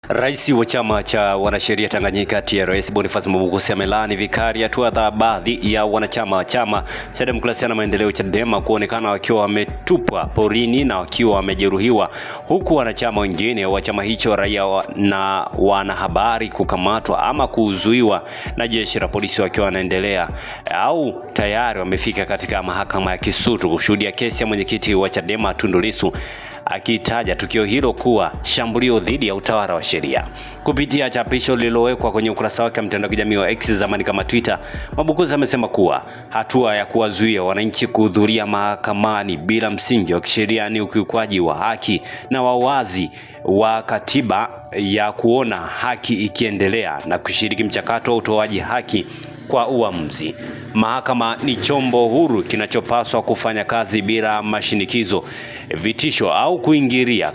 Rais wa chama cha wanasheria Tanganyika TLS Boniface Mwabukusi amelaani vikali hatua za baadhi ya wanachama wa chama cha demokrasia na maendeleo Chadema kuonekana wakiwa wametupwa porini na wakiwa wamejeruhiwa, huku wanachama wengine wa chama hicho, raia na wanahabari kukamatwa ama kuzuiwa na jeshi la polisi wakiwa wanaendelea au tayari wamefika katika mahakama ya Kisutu kushuhudia kesi ya mwenyekiti wa Chadema Tundu Lissu, akitaja tukio hilo kuwa shambulio dhidi ya utawala wa sheria. Kupitia chapisho lililowekwa kwenye ukurasa wake wa mtandao wa kijamii wa X zamani kama Twitter, Mwabukusi amesema kuwa hatua ya kuwazuia wananchi kuhudhuria mahakamani bila msingi wa kisheria ni ukiukwaji wa haki na wawazi wa katiba ya kuona haki ikiendelea na kushiriki mchakato wa utoaji haki kwa uamuzi. Mahakama ni chombo huru kinachopaswa kufanya kazi bila mashinikizo, vitisho au kuingilia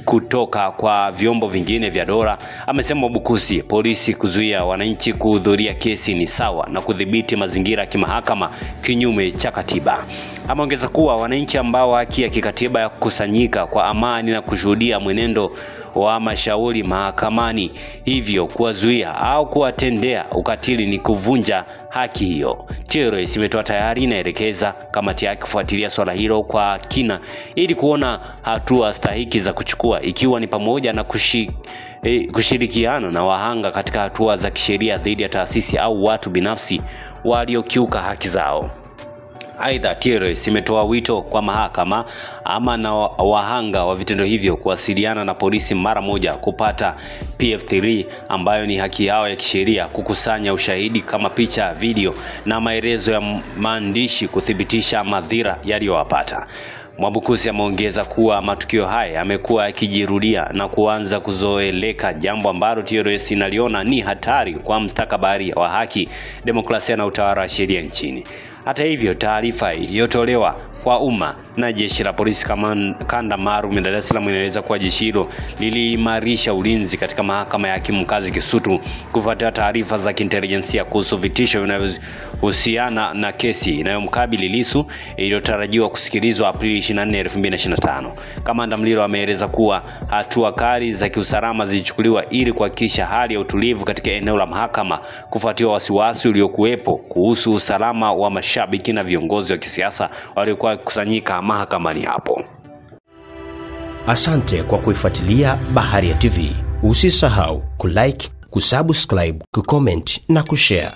kutoka kwa vyombo vingine vya dola, amesema Mwabukusi. Polisi kuzuia wananchi kuhudhuria kesi ni sawa na kudhibiti mazingira ya kimahakama kinyume cha katiba. Ameongeza kuwa wananchi ambao haki ya kikatiba ya kukusanyika kwa amani na kushuhudia mwenendo wa mashauri mahakamani, hivyo kuwazuia au kuwatendea ukatili ni kuvunja haki hiyo. TLS imetoa tayari inaelekeza kamati yake kufuatilia swala hilo kwa kina ili kuona hatua stahiki za kuchukua, ikiwa ni pamoja na kushirikiana na wahanga katika hatua za kisheria dhidi ya taasisi au watu binafsi waliokiuka haki zao. Aidha, TLS imetoa wito kwa mahakama ama na wahanga wa vitendo hivyo kuwasiliana na polisi mara moja kupata PF3 ambayo ni haki yao ya kisheria, kukusanya ushahidi kama picha, video na maelezo ya maandishi kuthibitisha madhira yaliyowapata. Mwabukusi ameongeza kuwa matukio haya yamekuwa yakijirudia na kuanza kuzoeleka, jambo ambalo TLS inaliona ni hatari kwa mustakabali wa haki, demokrasia na utawala wa sheria nchini. Hata hivyo, taarifa iliyotolewa kwa umma na jeshi la polisi kanda maalum ya Dar es Salaam inaeleza kuwa jeshi hilo liliimarisha ulinzi katika mahakama ya hakimu mkazi Kisutu kufuatia taarifa za kiintelijensia kuhusu vitisho vinavyohusiana na kesi inayomkabili Lissu iliyotarajiwa kusikilizwa Aprili 24, 2025. Kamanda Mlilo ameeleza kuwa hatua kali za kiusalama zilichukuliwa ili kuhakikisha hali ya utulivu katika eneo la mahakama kufuatia wasiwasi uliokuwepo kuhusu usalama wa mashabiki na viongozi wa kisiasa waliokuwa kusanyika mahakamani hapo. Asante kwa kuifuatilia Baharia TV. Usisahau kulike, kusubscribe, kucomment na kushare.